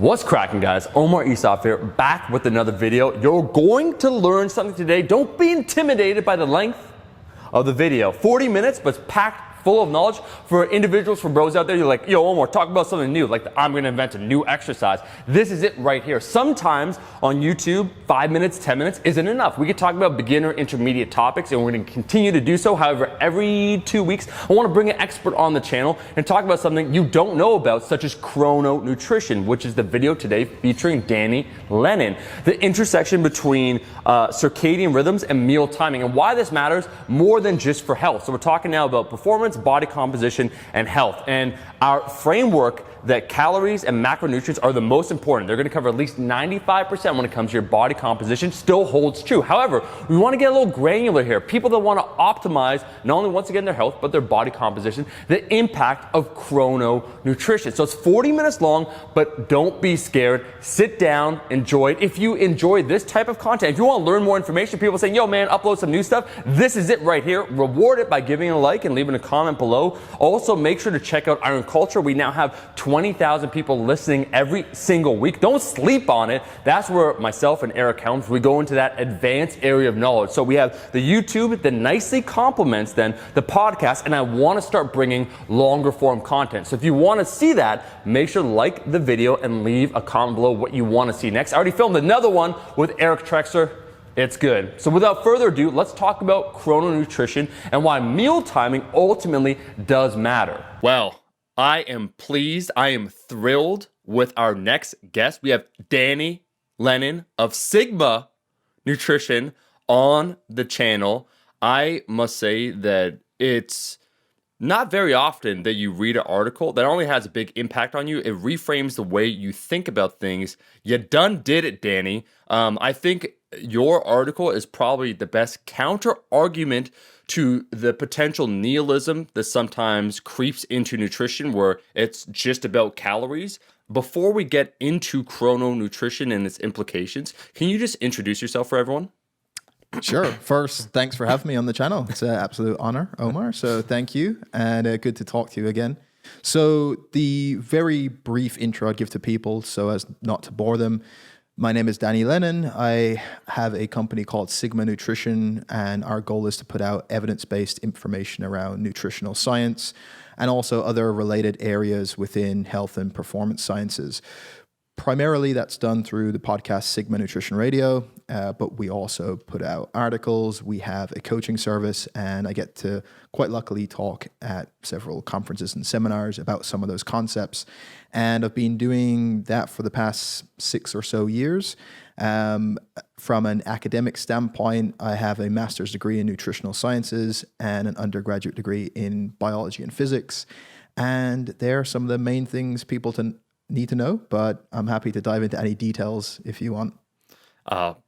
What's cracking, guys? Omar Isaf here, back with another video. You're going to learn something today. Don't be intimidated by the length of the video. 40 minutes, but it's packed full of knowledge for individuals, for bros out there. You're like, yo, Omar, talk about something new. Like, I'm going to invent a new exercise. This is it right here. Sometimes on YouTube, 5 minutes, 10 minutes isn't enough. We could talk about beginner, intermediate topics, and we're going to continue to do so. However, every 2 weeks, I want to bring an expert on the channel and talk about something you don't know about, such as chrononutrition, which is the video today featuring Danny Lennon. The intersection between circadian rhythms and meal timing, and why this matters more than just for health. So we're talking now about performance, body composition, and health. And our framework that calories and macronutrients are the most important. They're going to cover at least 95% when it comes to your body composition, still holds true. However, we want to get a little granular here. People that want to optimize not only once again their health, but their body composition, the impact of chrononutrition. So it's 40 minutes long, but don't be scared. Sit down, enjoy it. If you enjoy this type of content, if you want to learn more information, people saying, yo man, upload some new stuff, this is it right here. Reward it by giving a like and leaving a comment below. Also, make sure to check out Iron Culture. We now have 20,000 people listening every single week. Don't sleep on it. That's where myself and Eric Helms, we go into that advanced area of knowledge. So we have the YouTube that nicely complements then the podcast, and I want to start bringing longer form content. So if you want to see that, make sure to like the video and leave a comment below what you want to see next. I already filmed another one with Eric Trexler. It's good. So without further ado, let's talk about chrononutrition and why meal timing ultimately does matter. Well, I am pleased, I am thrilled with our next guest. We have Danny Lennon of Sigma Nutrition on the channel. I must say that it's not very often that you read an article that only has a big impact on you. It reframes the way you think about things. You done did it, Danny. I think your article is probably the best counter argument to the potential nihilism that sometimes creeps into nutrition, where it's just about calories. Before we get into chrononutrition and its implications, can you just introduce yourself for everyone? Sure. First, thanks for having me on the channel. It's an absolute honor, Omar. So thank you, and good to talk to you again. So the very brief intro I'd give to people, so as not to bore them. My name is Danny Lennon. I have a company called Sigma Nutrition, and our goal is to put out evidence-based information around nutritional science and also other related areas within health and performance sciences. Primarily, that's done through the podcast Sigma Nutrition Radio, but we also put out articles. We have a coaching service, and I get to quite luckily talk at several conferences and seminars about some of those concepts. And I've been doing that for the past 6 or so years. From an academic standpoint, I have a master's degree in nutritional sciences and an undergraduate degree in biology and physics. And they're some of the main things people need to know, but I'm happy to dive into any details if you want.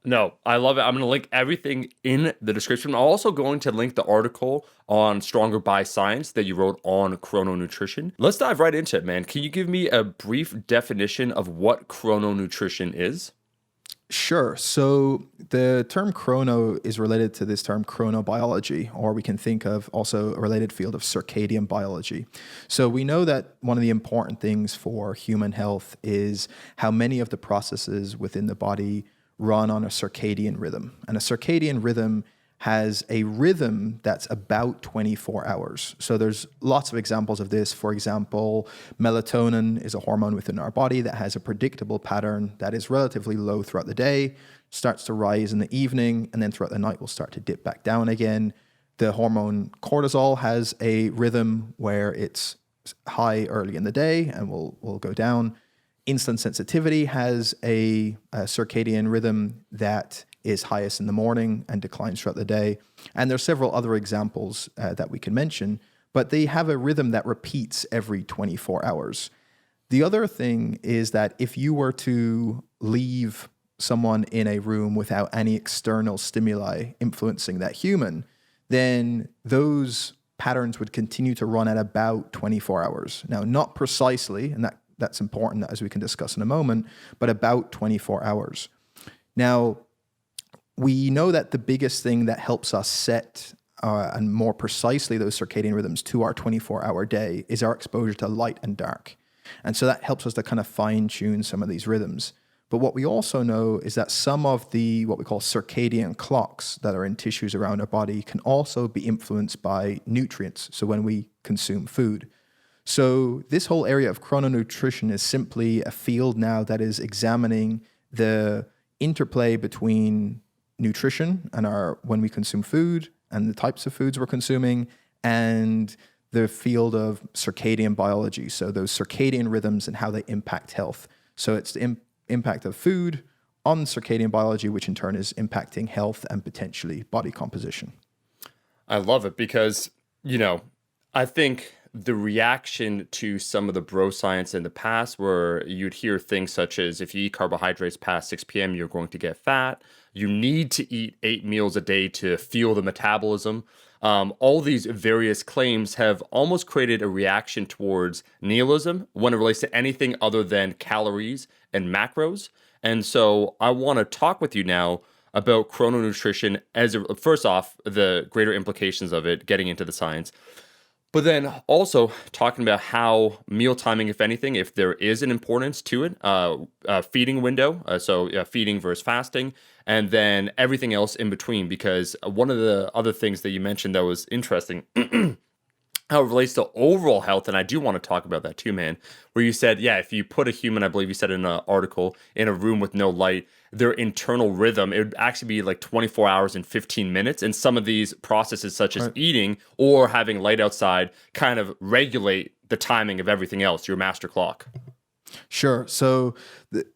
No, I love it. I'm going to link everything in the description. I'm also going to link the article on Stronger by Science that you wrote on chrononutrition. Let's dive right into it, man. Can you give me a brief definition of what chrononutrition is? Sure. So the term chrono is related to this term chronobiology, or we can think of also a related field of circadian biology. So we know that one of the important things for human health is how many of the processes within the body run on a circadian rhythm. And a circadian rhythm has a rhythm that's about 24 hours. So there's lots of examples of this. For example, melatonin is a hormone within our body that has a predictable pattern that is relatively low throughout the day, starts to rise in the evening, and then throughout the night will start to dip back down again. The hormone cortisol has a rhythm where it's high early in the day and will go down. Insulin sensitivity has a circadian rhythm that is highest in the morning and declines throughout the day. And there's several other examples that we can mention, but they have a rhythm that repeats every 24 hours. The other thing is that if you were to leave someone in a room without any external stimuli influencing that human, then those patterns would continue to run at about 24 hours. Now, not precisely, and that's important as we can discuss in a moment, but about 24 hours. Now, we know that the biggest thing that helps us set and more precisely those circadian rhythms to our 24-hour day is our exposure to light and dark. And so that helps us to kind of fine tune some of these rhythms. But what we also know is that some of the what we call circadian clocks that are in tissues around our body can also be influenced by nutrients. So when we consume food. So this whole area of chrononutrition is simply a field now that is examining the interplay between nutrition and our when we consume food and the types of foods we're consuming and the field of circadian biology. So those circadian rhythms and how they impact health. So it's the impact of food on circadian biology, which in turn is impacting health and potentially body composition. I love it because, I think the reaction to some of the bro science in the past where you'd hear things such as if you eat carbohydrates past 6 p.m., you're going to get fat. You need to eat 8 meals a day to fuel the metabolism. All these various claims have almost created a reaction towards nihilism when it relates to anything other than calories and macros. And so I want to talk with you now about chrononutrition first off, the greater implications of it, getting into the science. But then also talking about how meal timing, if anything, if there is an importance to it, feeding window, feeding versus fasting, and then everything else in between. Because one of the other things that you mentioned that was interesting, how it relates to overall health, and I do want to talk about that too, man, where you said, yeah, if you put a human, I believe you said in an article, in a room with no light, their internal rhythm, it would actually be like 24 hours and 15 minutes. And some of these processes, such as eating or having light outside, kind of regulate the timing of everything else, your master clock. Sure. So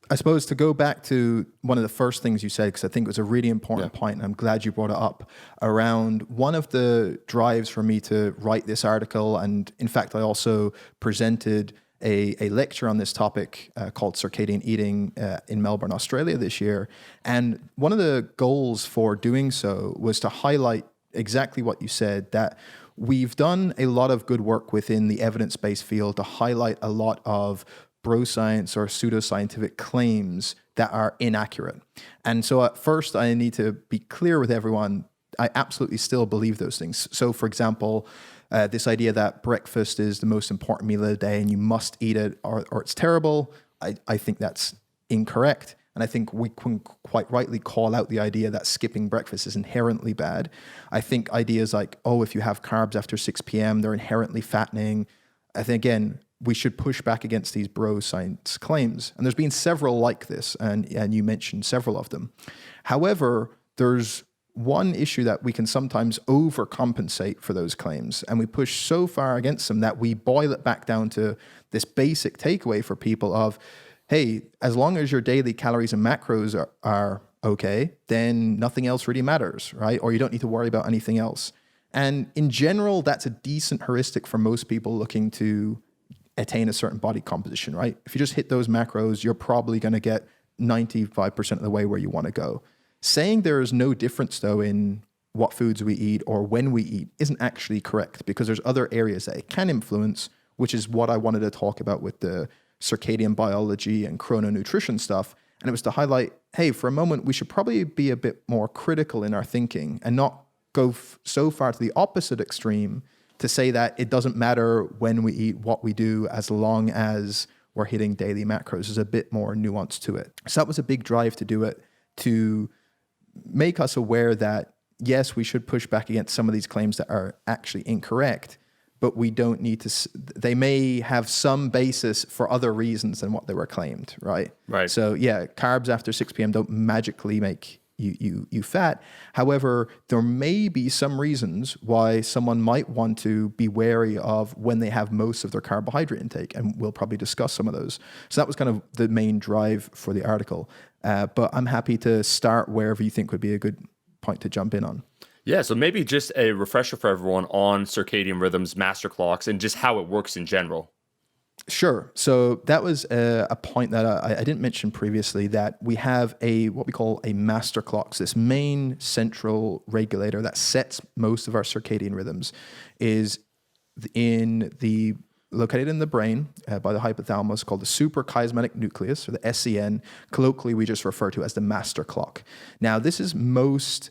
I suppose to go back to one of the first things you said, because I think it was a really important point, and I'm glad you brought it up, around one of the drives for me to write this article. And in fact, I also presented a lecture on this topic called Circadian Eating in Melbourne, Australia this year. And one of the goals for doing so was to highlight exactly what you said, that we've done a lot of good work within the evidence-based field to highlight a lot of bro science or pseudoscientific claims that are inaccurate. And so at first I need to be clear with everyone, I absolutely still believe those things. So for example, this idea that breakfast is the most important meal of the day and you must eat it or it's terrible, I think that's incorrect. And I think we can quite rightly call out the idea that skipping breakfast is inherently bad. I think ideas like, if you have carbs after 6 p.m., they're inherently fattening. I think, again, we should push back against these bro science claims. And there's been several like this, and you mentioned several of them. However, there's one issue that we can sometimes overcompensate for those claims, and we push so far against them that we boil it back down to this basic takeaway for people of, hey, as long as your daily calories and macros are okay, then nothing else really matters, right? Or you don't need to worry about anything else. And in general, that's a decent heuristic for most people looking to attain a certain body composition, right? If you just hit those macros, you're probably going to get 95% of the way where you want to go. Saying there is no difference, though, in what foods we eat or when we eat isn't actually correct, because there's other areas that it can influence, which is what I wanted to talk about with the circadian biology and chrononutrition stuff. And it was to highlight, hey, for a moment, we should probably be a bit more critical in our thinking and not go so far to the opposite extreme to say that it doesn't matter when we eat, what we do, as long as we're hitting daily macros. There's a bit more nuance to it. So that was a big drive to do it, to make us aware that, yes, we should push back against some of these claims that are actually incorrect, but we don't need to, they may have some basis for other reasons than what they were claimed, right? Right. So yeah, carbs after 6 p.m. don't magically make you fat. However, there may be some reasons why someone might want to be wary of when they have most of their carbohydrate intake, and we'll probably discuss some of those. So that was kind of the main drive for the article. But I'm happy to start wherever you think would be a good point to jump in on. Yeah, so maybe just a refresher for everyone on circadian rhythms, master clocks, and just how it works in general. Sure. So that was a point that I didn't mention previously, that we have what we call a master clock. So this main central regulator that sets most of our circadian rhythms is located in the brain by the hypothalamus, called the suprachiasmatic nucleus, or the SCN. Colloquially, we just refer to as the master clock. Now, this is most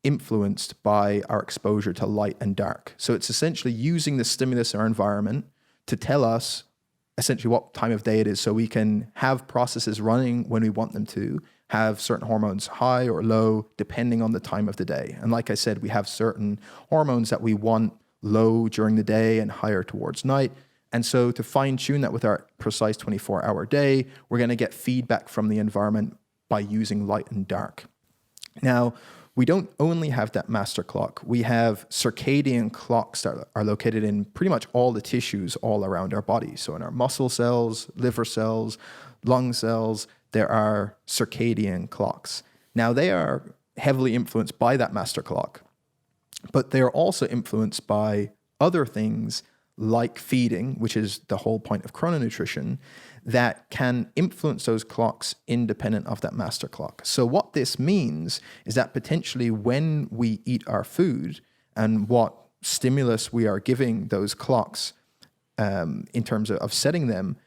influenced by our exposure to light and dark. So it's essentially using the stimulus in our environment to tell us essentially what time of day it is, so we can have processes running when we want them to, have certain hormones high or low depending on the time of the day. And like I said, we have certain hormones that we want low during the day and higher towards night. And so to fine tune that with our precise 24-hour day, we're going to get feedback from the environment by using light and dark. Now, we don't only have that master clock. We have circadian clocks that are located in pretty much all the tissues all around our body. So in our muscle cells, liver cells, lung cells, there are circadian clocks. Now, they are heavily influenced by that master clock, but they are also influenced by other things like feeding, which is the whole point of chrononutrition, that can influence those clocks independent of that master clock. So what this means is that potentially when we eat our food and what stimulus we are giving those clocks in terms of setting them,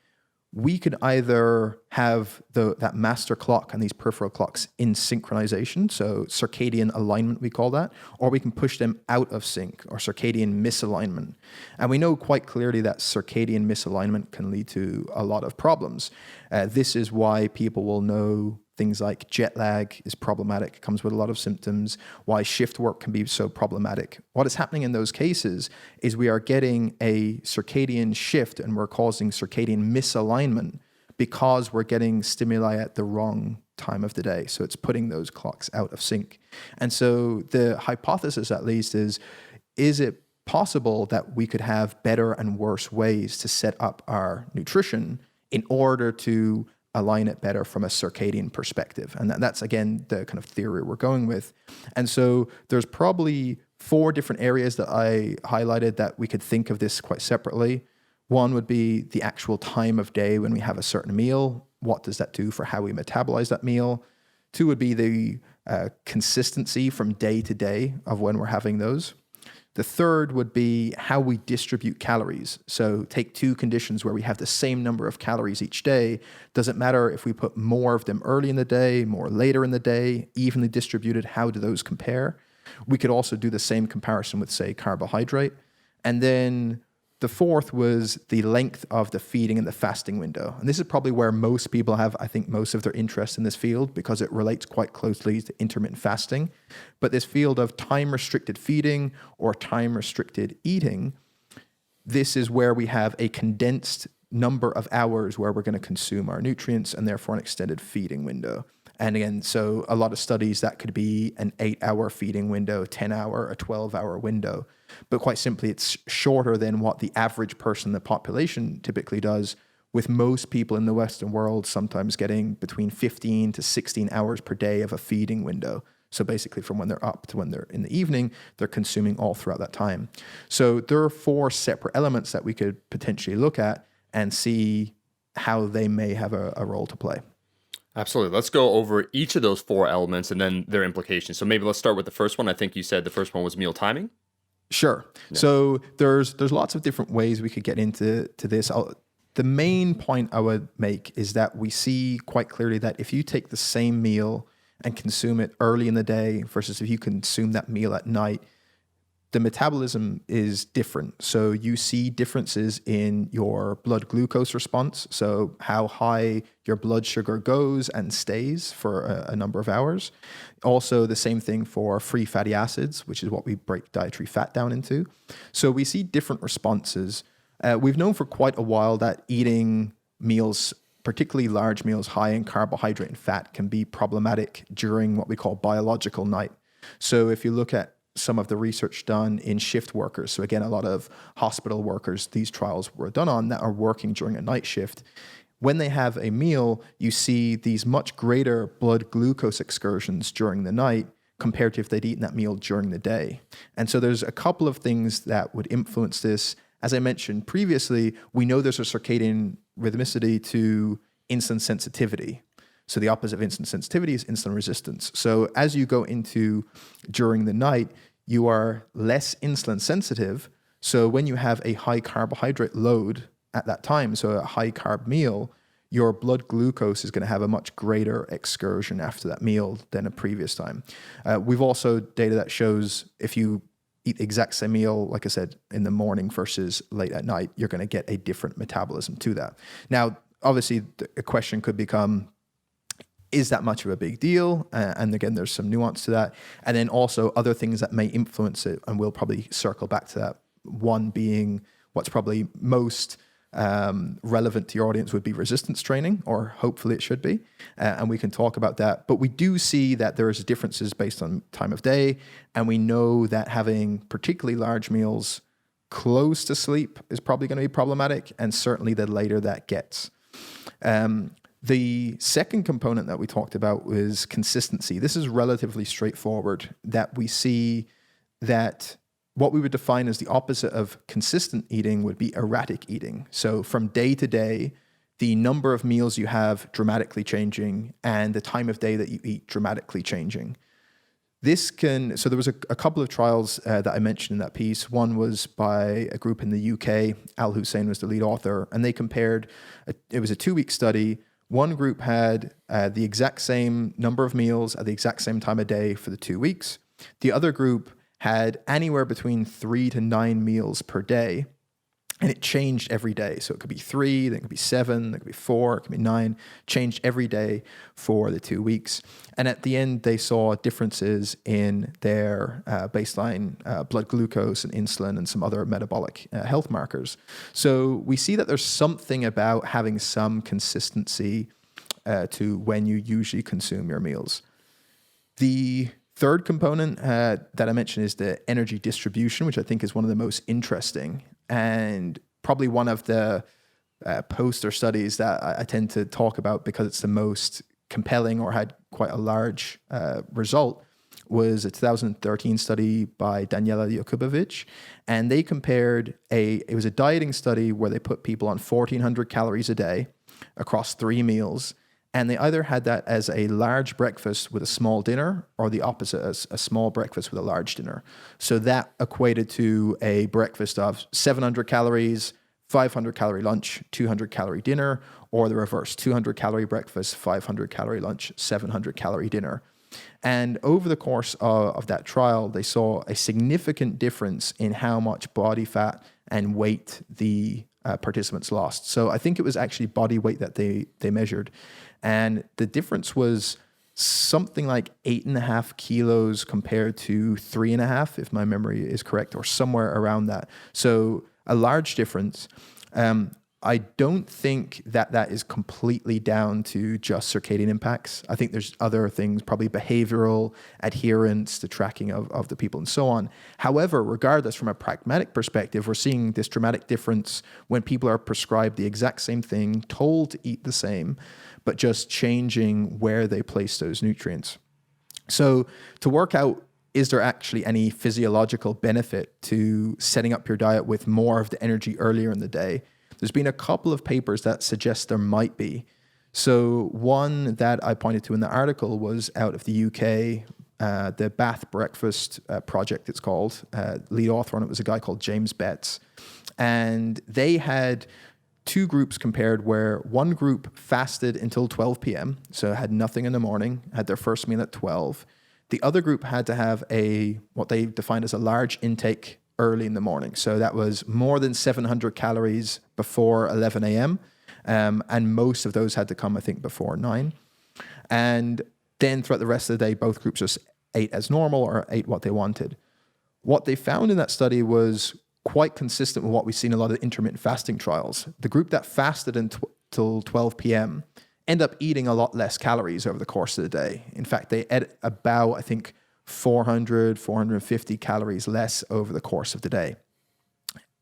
we could either have that master clock and these peripheral clocks in synchronization, so circadian alignment we call that, or we can push them out of sync, or circadian misalignment. And we know quite clearly that circadian misalignment can lead to a lot of problems. This is why people will know things like jet lag is problematic, comes with a lot of symptoms, why shift work can be so problematic. What is happening in those cases is we are getting a circadian shift and we're causing circadian misalignment because we're getting stimuli at the wrong time of the day. So it's putting those clocks out of sync. And so the hypothesis, at least, is it possible that we could have better and worse ways to set up our nutrition in order to align it better from a circadian perspective? And that's, again, the kind of theory we're going with. And so there's probably 4 different areas that I highlighted that we could think of this quite separately. One would be the actual time of day when we have a certain meal. What does that do for how we metabolize that meal? 2 would be the consistency from day to day of when we're having those. The third would be how we distribute calories. So take 2 conditions where we have the same number of calories each day. Doesn't matter if we put more of them early in the day, more later in the day, evenly distributed, how do those compare? We could also do the same comparison with, say, carbohydrate. And then the fourth was the length of the feeding and the fasting window. And this is probably where most people have, I think, most of their interest in this field, because it relates quite closely to intermittent fasting. But this field of time-restricted feeding or time-restricted eating, this is where we have a condensed number of hours where we're going to consume our nutrients and therefore an extended feeding window. And again, so a lot of studies, that could be an 8-hour feeding window, 10-hour, a 12-hour window. But quite simply, it's shorter than what the average person in the population typically does, with most people in the Western world sometimes getting between 15 to 16 hours per day of a feeding window. So basically from when they're up to when they're in the evening, they're consuming all throughout that time. So there are 4 separate elements that we could potentially look at and see how they may have a role to play. Absolutely. Let's go over each of those 4 elements and then their implications. So maybe let's start with the first one. I think you said the first one was meal timing. Sure. Yeah. So there's lots of different ways we could get into this. The main point I would make is that we see quite clearly that if you take the same meal and consume it early in the day versus if you consume that meal at night, the metabolism is different. So you see differences in your blood glucose response, so how high your blood sugar goes and stays for a number of hours. Also the same thing for free fatty acids, which is what we break dietary fat down into. So we see different responses. We've known for quite a while that eating meals, particularly large meals high in carbohydrate and fat, can be problematic during what we call biological night. So if you look at some of the research done in shift workers, so again, a lot of hospital workers these trials were done on that are working during a night shift, when they have a meal, you see these much greater blood glucose excursions during the night compared to if they'd eaten that meal during the day. And so there's a couple of things that would influence this. As I mentioned previously, we know there's a circadian rhythmicity to insulin sensitivity. So the opposite of insulin sensitivity is insulin resistance. So as you go into during the night, you are less insulin sensitive. So when you have a high carbohydrate load at that time, so a high carb meal, your blood glucose is going to have a much greater excursion after that meal than a previous time. We've also data that shows if you eat the exact same meal, like I said, in the morning versus late at night, you're going to get a different metabolism to that. Now, obviously, the question could become, is that much of a big deal? And again, there's some nuance to that. And then also other things that may influence it, and we'll probably circle back to that. One being what's probably most relevant to your audience would be resistance training, or hopefully it should be. And we can talk about that. But we do see that there is differences based on time of day. And we know that having particularly large meals close to sleep is probably going to be problematic. And certainly the later that gets. The second component that we talked about was consistency. This is relatively straightforward, that we see that what we would define as the opposite of consistent eating would be erratic eating. So from day to day, the number of meals you have dramatically changing and the time of day that you eat dramatically changing. So there was a couple of trials that I mentioned in that piece. One was by a group in the UK. Al Hussein was the lead author, and they compared, it was a 2-week study. One group had the exact same number of meals at the exact same time of day for the 2 weeks. The other group had anywhere between 3 to 9 meals per day, and it changed every day. So it could be 3, then it could be 7, then it could be 4, it could be 9, changed every day for the 2 weeks. And at the end, they saw differences in their baseline blood glucose and insulin and some other metabolic health markers. So we see that there's something about having some consistency to when you usually consume your meals. The third component that I mentioned is the energy distribution, which I think is one of the most interesting and probably one of the poster studies that I tend to talk about because it's the most compelling or had quite a large result, was a 2013 study by Daniela Jakubovic. And they compared it was a dieting study where they put people on 1,400 calories a day across 3 meals. And they either had that as a large breakfast with a small dinner, or the opposite, as a small breakfast with a large dinner. So that equated to a breakfast of 700 calories, 500 calorie lunch, 200 calorie dinner, or the reverse, 200 calorie breakfast, 500 calorie lunch, 700 calorie dinner. And over the course of that trial, they saw a significant difference in how much body fat and weight the participants lost. So I think it was actually body weight that they measured. And the difference was something like 8.5 kilos compared to 3.5, if my memory is correct, or somewhere around that. So a large difference. I don't think that is completely down to just circadian impacts. I think there's other things, probably behavioral, adherence, the tracking of the people, and so on. However, regardless, from a pragmatic perspective, we're seeing this dramatic difference when people are prescribed the exact same thing, told to eat the same, but just changing where they place those nutrients. So to work out, is there actually any physiological benefit to setting up your diet with more of the energy earlier in the day? There's been a couple of papers that suggest there might be. So one that I pointed to in the article was out of the UK, the Bath Breakfast Project, it's called. Lead author on it was a guy called James Betts. And they had 2 groups compared, where one group fasted until 12 p.m., so had nothing in the morning, had their first meal at 12. The other group had to have what they defined as a large intake early in the morning. So that was more than 700 calories before 11 a.m. And most of those had to come, I think, before 9. And then throughout the rest of the day, both groups just ate as normal or ate what they wanted. What they found in that study was quite consistent with what we've seen in a lot of intermittent fasting trials. The group that fasted until 12 p.m. end up eating a lot less calories over the course of the day. In fact, they ate about, I think, 400, 450 calories less over the course of the day.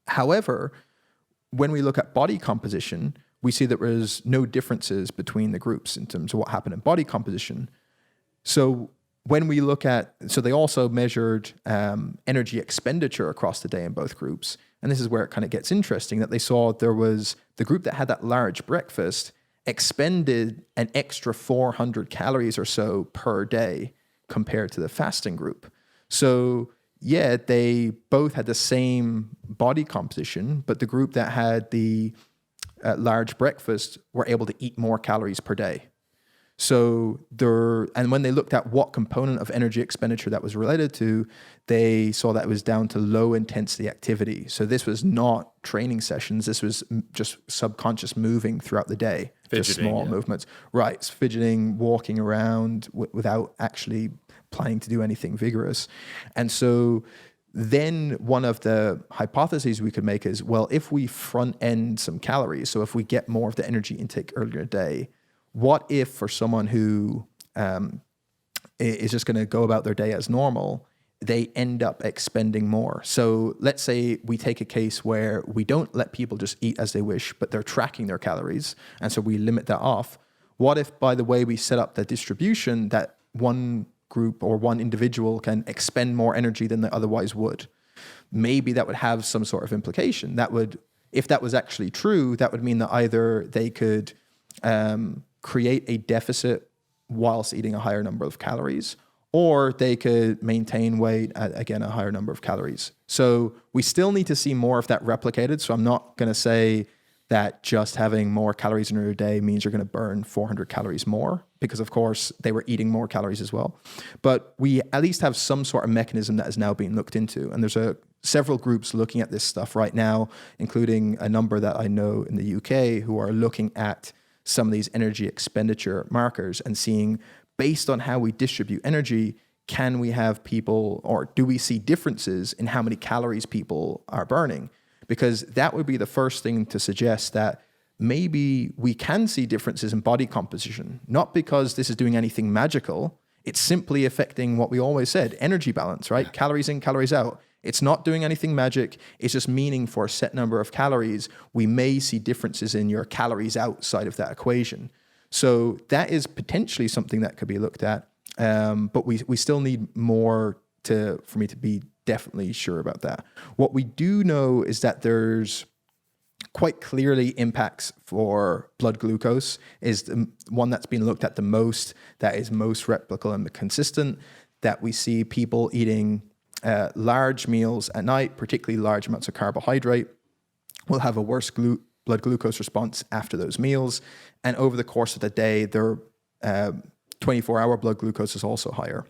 However, when we look at body composition, we see that there's no differences between the groups in terms of what happened in body composition. So when we look so they also measured energy expenditure across the day in both groups. And this is where it kind of gets interesting, that they saw there was the group that had that large breakfast expended an extra 400 calories or so per day compared to the fasting group. So yeah, they both had the same body composition, but the group that had the large breakfast were able to eat more calories per day. So and when they looked at what component of energy expenditure that was related to, they saw that it was down to low intensity activity. So this was not training sessions. This was just subconscious moving throughout the day. Fidgeting, just small movements. Right. It's fidgeting, walking around without actually planning to do anything vigorous. And so then one of the hypotheses we could make is, well, if we front end some calories, so if we get more of the energy intake earlier in the day, what if for someone who is just going to go about their day as normal, they end up expending more? So let's say we take a case where we don't let people just eat as they wish, but they're tracking their calories. And so we limit that off. What if, by the way we set up the distribution, that one group or one individual can expend more energy than they otherwise would? Maybe that would have some sort of implication. That would, if that was actually true, that would mean that either they could create a deficit whilst eating a higher number of calories, or they could maintain weight at, again, a higher number of calories. So we still need to see more of that replicated. So I'm not going to say that just having more calories in your day means you're going to burn 400 calories more, because of course they were eating more calories as well. But we at least have some sort of mechanism that is now being looked into. And there's several groups looking at this stuff right now, including a number that I know in the UK who are looking at some of these energy expenditure markers and seeing, based on how we distribute energy, can we have people, or do we see differences in how many calories people are burning? Because that would be the first thing to suggest that maybe we can see differences in body composition, not because this is doing anything magical. It's simply affecting what we always said, energy balance, right? Calories in, calories out. It's not doing anything magic. It's just meaning for a set number of calories, we may see differences in your calories outside of that equation. So that is potentially something that could be looked at. But we still need more for me to be definitely sure about that. What we do know is that there's quite clearly impacts for blood glucose is the one that's been looked at the most, that is most replicable and consistent, that we see people eating large meals at night, particularly large amounts of carbohydrate, will have a worse blood glucose response after those meals. And over the course of the day, their 24-hour blood glucose is also higher.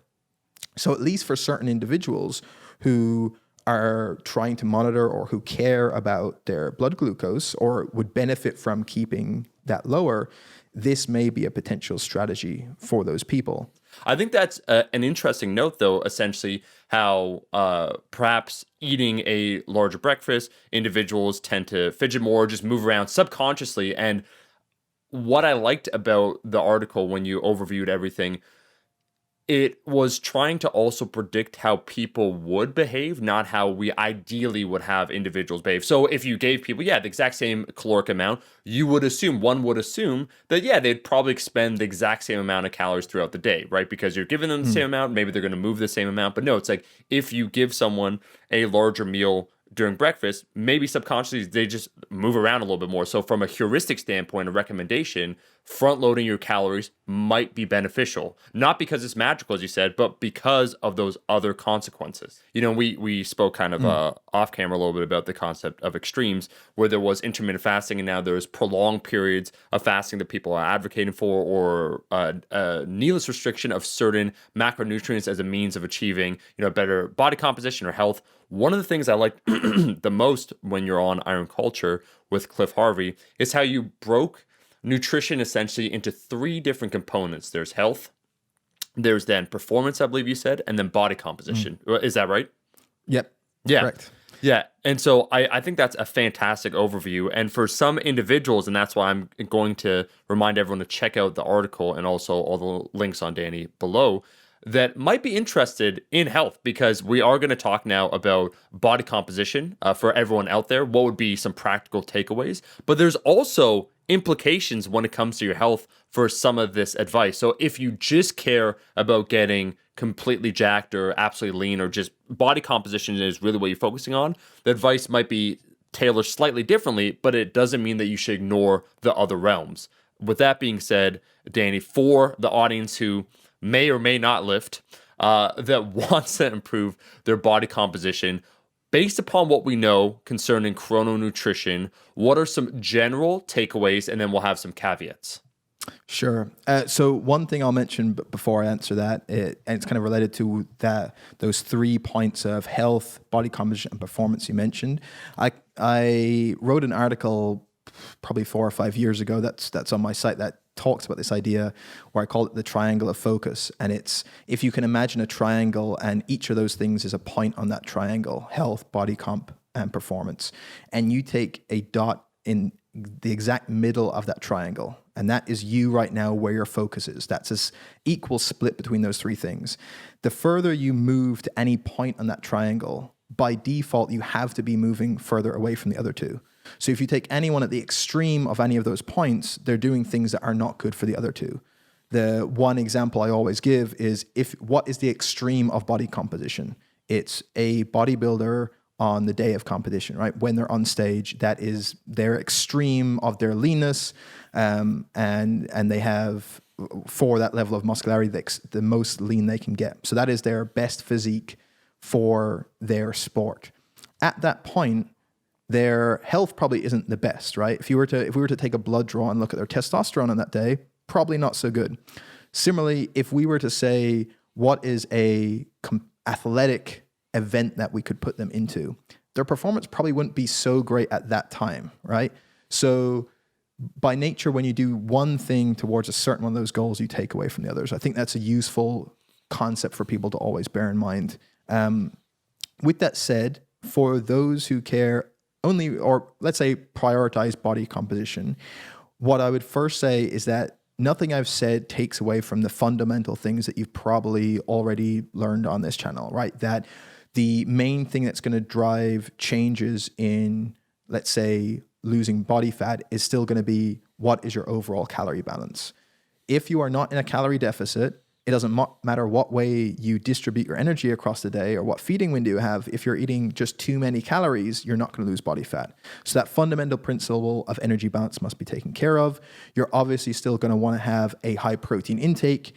So at least for certain individuals who are trying to monitor or who care about their blood glucose or would benefit from keeping that lower, this may be a potential strategy for those people. I think that's an interesting note, though, essentially how perhaps eating a larger breakfast, individuals tend to fidget more, just move around subconsciously. And what I liked about the article when you overviewed everything, it was trying to also predict how people would behave, not how we ideally would have individuals behave. So if you gave people, the exact same caloric amount, one would assume that, they'd probably expend the exact same amount of calories throughout the day, right? Because you're giving them the same amount, maybe they're going to move the same amount. But no, it's like if you give someone a larger meal during breakfast, maybe subconsciously they just move around a little bit more. So from a heuristic standpoint, a recommendation, front loading your calories might be beneficial. Not because it's magical, as you said, but because of those other consequences. You know, we spoke kind of off camera a little bit about the concept of extremes, where there was intermittent fasting and now there's prolonged periods of fasting that people are advocating for, or a needless restriction of certain macronutrients as a means of achieving, better body composition or health. One of the things I like the most when you're on Iron Culture with Cliff Harvey is how you broke nutrition essentially into 3 different components. There's health, there's then performance, I believe you said, and then body composition. Is that right? Yep. Yeah. Correct. Yeah. And so I think that's a fantastic overview. And for some individuals, and that's why I'm going to remind everyone to check out the article and also all the links on Danny below, that might be interested in health, because we are going to talk now about body composition for everyone out there. What would be some practical takeaways? But there's also implications when it comes to your health for some of this advice. So if you just care about getting completely jacked or absolutely lean, or just body composition is really what you're focusing on, the advice might be tailored slightly differently, but it doesn't mean that you should ignore the other realms. With that being said, Danny, for the audience who may or may not lift, that wants to improve their body composition, based upon what we know concerning chrononutrition, what are some general takeaways? And then we'll have some caveats. Sure. So one thing I'll mention before I answer that, and it's kind of related to those 3 points of health, body composition, and performance you mentioned. I wrote an article probably 4 or 5 years ago that's on my site that talks about this idea, where I call it the triangle of focus. And it's, if you can imagine a triangle and each of those things is a point on that triangle: health, body comp, and performance. And you take a dot in the exact middle of that triangle, and that is you right now, where your focus is. That's this equal split between those 3 things. The further you move to any point on that triangle, by default, you have to be moving further away from the other 2. So if you take anyone at the extreme of any of those points, they're doing things that are not good for the other 2. The one example I always give is, what is the extreme of body composition? It's a bodybuilder on the day of competition, right? When they're on stage, that is their extreme of their leanness, and they have, for that level of muscularity, the most lean they can get. So that is their best physique for their sport. At that point, their health probably isn't the best, right? If we were to take a blood draw and look at their testosterone on that day, probably not so good. Similarly, if we were to say, what is a athletic event that we could put them into, their performance probably wouldn't be so great at that time, right? So by nature, when you do one thing towards a certain one of those goals, you take away from the others. I think that's a useful concept for people to always bear in mind. With that said, for those who care only, or let's say prioritize body composition, what I would first say is that nothing I've said takes away from the fundamental things that you've probably already learned on this channel, right? That the main thing that's going to drive changes in, let's say, losing body fat is still going to be, what is your overall calorie balance? If you are not in a calorie deficit, it doesn't matter what way you distribute your energy across the day or what feeding window you have. If you're eating just too many calories, you're not going to lose body fat. So that fundamental principle of energy balance must be taken care of. You're obviously still going to want to have a high protein intake,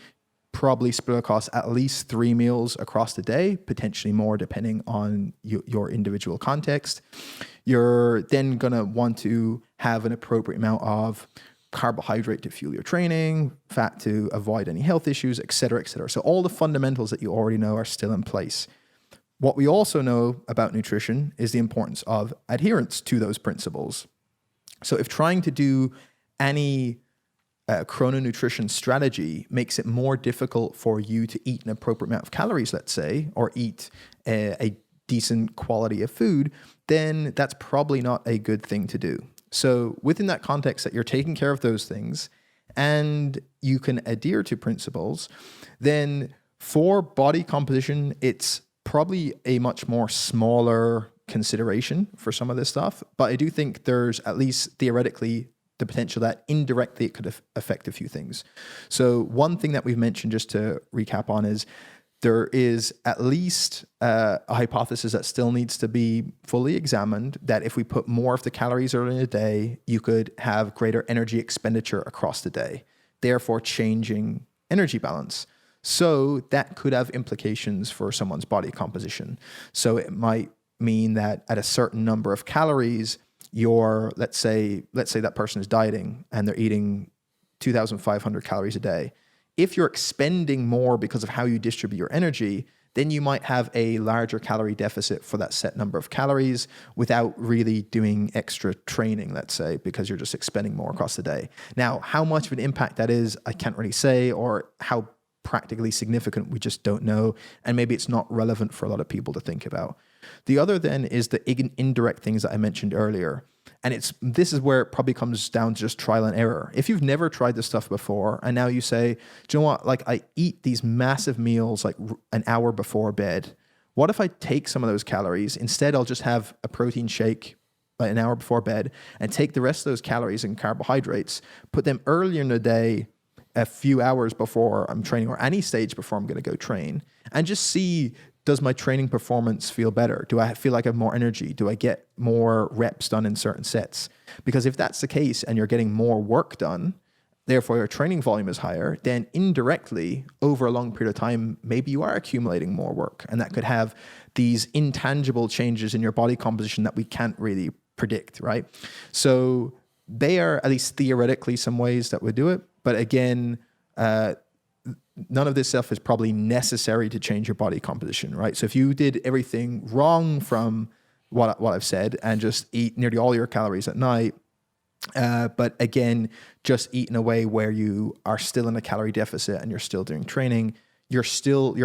probably split across at least 3 meals across the day, potentially more depending on your individual context. You're then going to want to have an appropriate amount of carbohydrate to fuel your training, fat to avoid any health issues, et cetera, et cetera. So all the fundamentals that you already know are still in place. What we also know about nutrition is the importance of adherence to those principles. So if trying to do any chrononutrition strategy makes it more difficult for you to eat an appropriate amount of calories, let's say, or eat a decent quality of food, then that's probably not a good thing to do. So within that context that you're taking care of those things and you can adhere to principles, then for body composition, it's probably a much more smaller consideration for some of this stuff. But I do think there's, at least theoretically, the potential that indirectly it could affect a few things. So one thing that we've mentioned, just to recap on, is there is at least a hypothesis that still needs to be fully examined, that if we put more of the calories early in the day, you could have greater energy expenditure across the day, therefore changing energy balance. So that could have implications for someone's body composition. So it might mean that at a certain number of calories, let's say that person is dieting and they're eating 2,500 calories a day. If you're expending more because of how you distribute your energy, then you might have a larger calorie deficit for that set number of calories without really doing extra training, let's say, because you're just expending more across the day. Now, how much of an impact that is, I can't really say, or how practically significant, we just don't know. And maybe it's not relevant for a lot of people to think about. The other then is the indirect things that I mentioned earlier. And this is where it probably comes down to just trial and error. If you've never tried this stuff before, and now you say, do you know what, like I eat these massive meals like an hour before bed. What if I take some of those calories? Instead, I'll just have a protein shake an hour before bed and take the rest of those calories and carbohydrates, put them earlier in the day, a few hours before I'm training or any stage before I'm going to go train, and just see, does my training performance feel better? Do I feel like I have more energy? Do I get more reps done in certain sets? Because if that's the case and you're getting more work done, therefore your training volume is higher, then indirectly over a long period of time, maybe you are accumulating more work, and that could have these intangible changes in your body composition that we can't really predict, right? So they are at least theoretically some ways that would do it. But again, none of this stuff is probably necessary to change your body composition, right? So if you did everything wrong from what I've said and just eat nearly all your calories at night, but again, just eat in a way where you are still in a calorie deficit and you're still doing training, your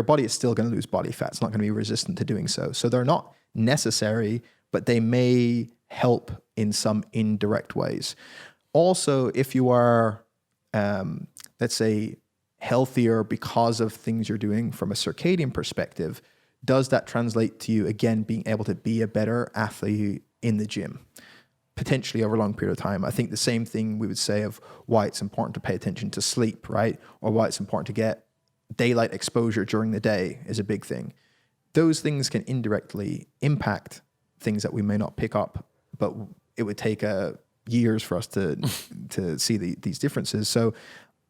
body is still going to lose body fat. It's not going to be resistant to doing so. So they're not necessary, but they may help in some indirect ways. Also, if you are, let's say, healthier because of things you're doing from a circadian perspective, does that translate to you, again, being able to be a better athlete in the gym? Potentially over a long period of time. I think the same thing we would say of why it's important to pay attention to sleep, right? Or why it's important to get daylight exposure during the day is a big thing. Those things can indirectly impact things that we may not pick up, but it would take years for us to see these differences. So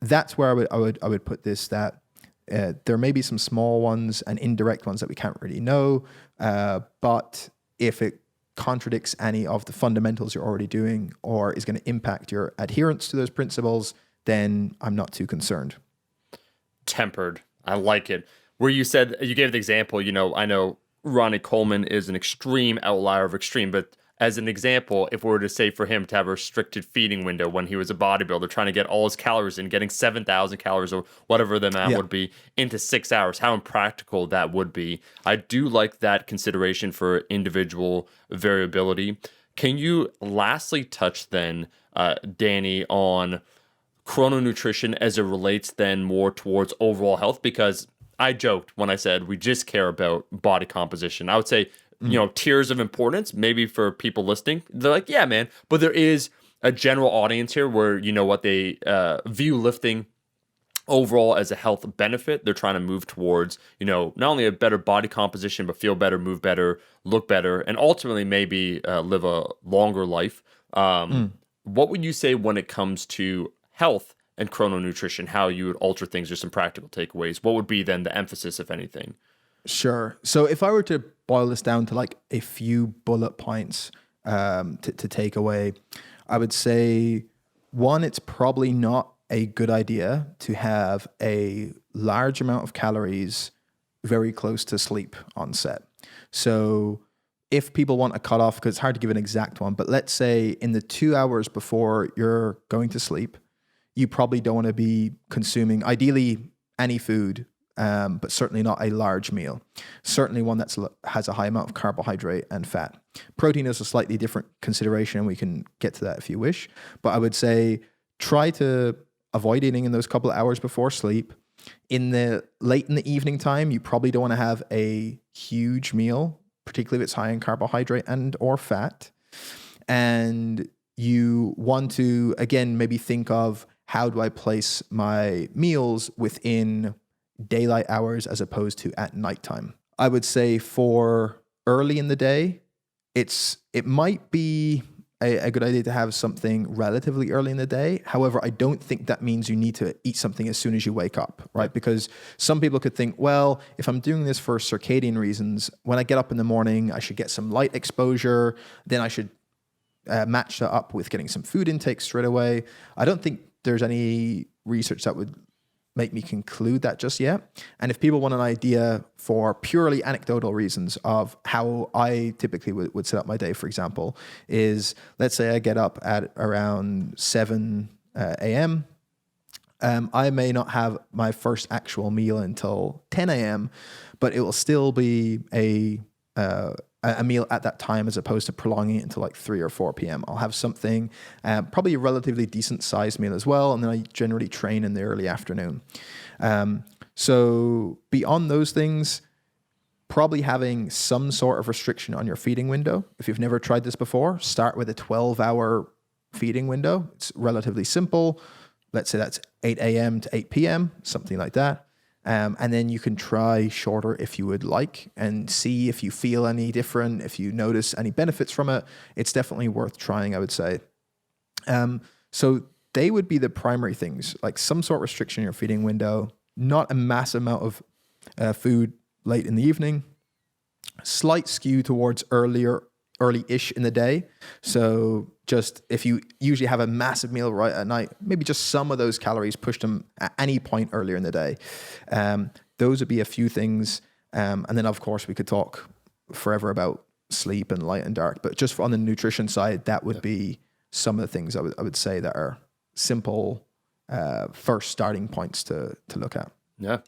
that's where I would put this, that there may be some small ones and indirect ones that we can't really know, but if it contradicts any of the fundamentals you're already doing or is going to impact your adherence to those principles, then I'm not too concerned. Tempered. I like it. Where you said, you gave the example, I know Ronnie Coleman is an extreme outlier of extreme, but as an example, if we were to say for him to have a restricted feeding window when he was a bodybuilder, trying to get all his calories in, getting 7,000 calories or whatever the amount would be into 6 hours, how impractical that would be. I do like that consideration for individual variability. Can you lastly touch then, Danny, on chrononutrition as it relates then more towards overall health? Because I joked when I said we just care about body composition. I would say, tiers of importance, maybe for people listening, they're like, yeah, man, but there is a general audience here where, what they view lifting overall as a health benefit. They're trying to move towards, not only a better body composition, but feel better, move better, look better, and ultimately maybe live a longer life. What would you say when it comes to health and chrononutrition, how you would alter things, or some practical takeaways? What would be then the emphasis, if anything? Sure. So if I were to boil this down to like a few bullet points to take away, I would say, one, it's probably not a good idea to have a large amount of calories very close to sleep onset. So if people want a cutoff, because it's hard to give an exact one, but let's say in the 2 hours before you're going to sleep, you probably don't want to be consuming, ideally, any food, but certainly not a large meal. Certainly one that has a high amount of carbohydrate and fat. Protein is a slightly different consideration, and we can get to that if you wish. But I would say try to avoid eating in those couple of hours before sleep. Late in the evening time, you probably don't want to have a huge meal, particularly if it's high in carbohydrate and or fat. And you want to, again, maybe think of, how do I place my meals within daylight hours as opposed to at nighttime? I would say for early in the day, it might be a good idea to have something relatively early in the day. However, I don't think that means you need to eat something as soon as you wake up, right? Because some people could think, well, if I'm doing this for circadian reasons, when I get up in the morning, I should get some light exposure. Then I should match that up with getting some food intake straight away. I don't think there's any research that would make me conclude that just yet. And if people want an idea for purely anecdotal reasons of how I typically would set up my day, for example, is let's say I get up at around 7 a.m. I may not have my first actual meal until 10 a.m., but it will still be a meal at that time as opposed to prolonging it until like 3 or 4 p.m. I'll have something, probably a relatively decent sized meal as well. And then I generally train in the early afternoon. So beyond those things, probably having some sort of restriction on your feeding window. If you've never tried this before, start with a 12-hour feeding window. It's relatively simple. Let's say that's 8 a.m. to 8 p.m., something like that. And then you can try shorter if you would like and see if you feel any different, if you notice any benefits from it. It's definitely worth trying, I would say. So they would be the primary things, like some sort of restriction in your feeding window, not a massive amount of food late in the evening, slight skew towards early-ish in the day. So just if you usually have a massive meal right at night, maybe just some of those calories, push them at any point earlier in the day. Those would be a few things. And then, of course, we could talk forever about sleep and light and dark. But just on the nutrition side, that would be some of the things I would say that are simple first starting points to look at. Yeah.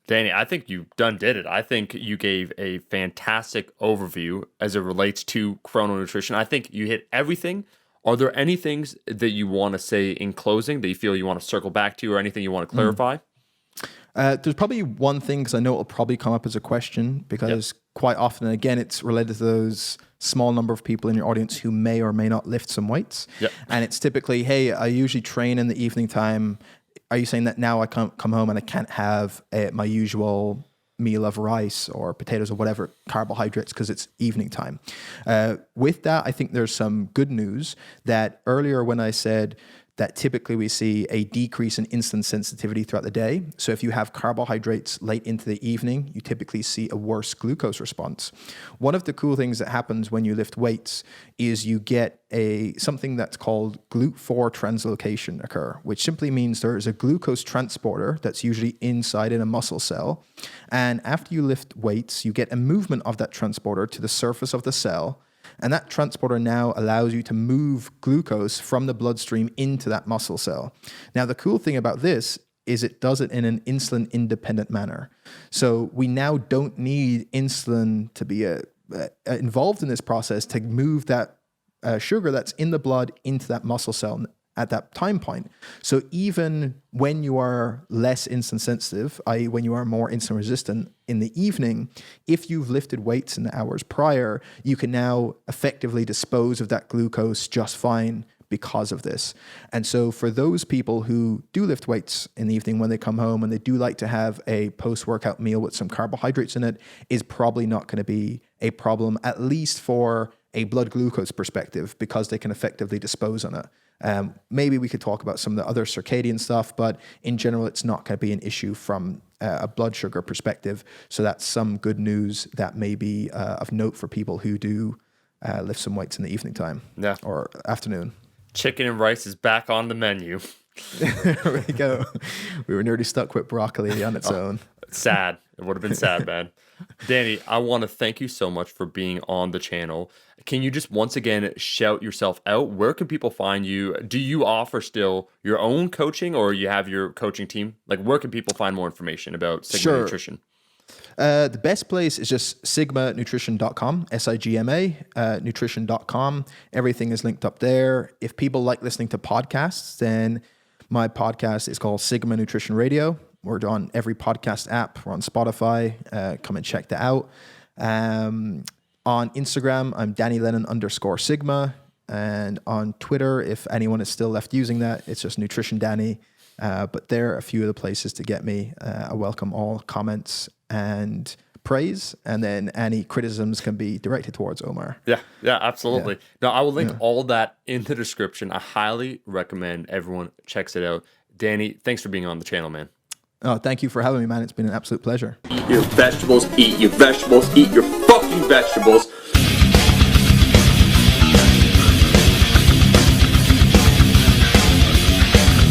Danny, I think you did it. I think you gave a fantastic overview as it relates to chrononutrition. I think you hit everything. Are there any things that you want to say in closing that you feel you want to circle back to, or anything you want to clarify? There's probably one thing, because I know it'll probably come up as a question, because quite often, and again, it's related to those small number of people in your audience who may or may not lift some weights. And it's typically, hey, I usually train in the evening time. Are you saying that now I can't come home and I can't have my usual meal of rice or potatoes or whatever carbohydrates because it's evening time? With that, I think there's some good news that earlier when I said that typically we see a decrease in insulin sensitivity throughout the day. So if you have carbohydrates late into the evening, you typically see a worse glucose response. One of the cool things that happens when you lift weights is you get something that's called GLUT4 translocation occur, which simply means there is a glucose transporter that's usually inside in a muscle cell. And after you lift weights, you get a movement of that transporter to the surface of the cell. And that transporter now allows you to move glucose from the bloodstream into that muscle cell. Now, the cool thing about this is it does it in an insulin-independent manner. So we now don't need insulin to be involved in this process to move that sugar that's in the blood into that muscle cell at that time point. So even when you are less insulin sensitive, i.e. when you are more insulin resistant in the evening, if you've lifted weights in the hours prior, you can now effectively dispose of that glucose just fine because of this. And so for those people who do lift weights in the evening when they come home and they do like to have a post-workout meal with some carbohydrates in it, is probably not going to be a problem, at least for a blood glucose perspective, because they can effectively dispose on it. Maybe we could talk about some of the other circadian stuff, but in general, it's not going to be an issue from a blood sugar perspective. So that's some good news that may be of note for people who do lift some weights in the evening time or afternoon. Chicken and rice is back on the menu. There we go. We were nearly stuck with broccoli on its own. Sad. It would have been sad, man. Danny, I want to thank you so much for being on the channel. Can you just once again shout yourself out? Where can people find you? Do you offer still your own coaching, or you have your coaching team? Like, where can people find more information about Sigma Nutrition? The best place is just sigmanutrition.com, SIGMA, nutrition.com. Everything is linked up there. If people like listening to podcasts, then my podcast is called Sigma Nutrition Radio. We're on every podcast app. We're on Spotify. Come and check that out. On Instagram, I'm DannyLennon_Sigma. And on Twitter, if anyone is still left using that, it's just Nutrition Danny. But there are a few of the places to get me. I welcome all comments and praise, and then any criticisms can be directed towards Omar. Yeah, absolutely. Yeah. Now, I will link all that in the description. I highly recommend everyone checks it out. Danny, thanks for being on the channel, man. Oh, thank you for having me, man. It's been an absolute pleasure. Eat your vegetables, eat your vegetables, eat your fucking vegetables.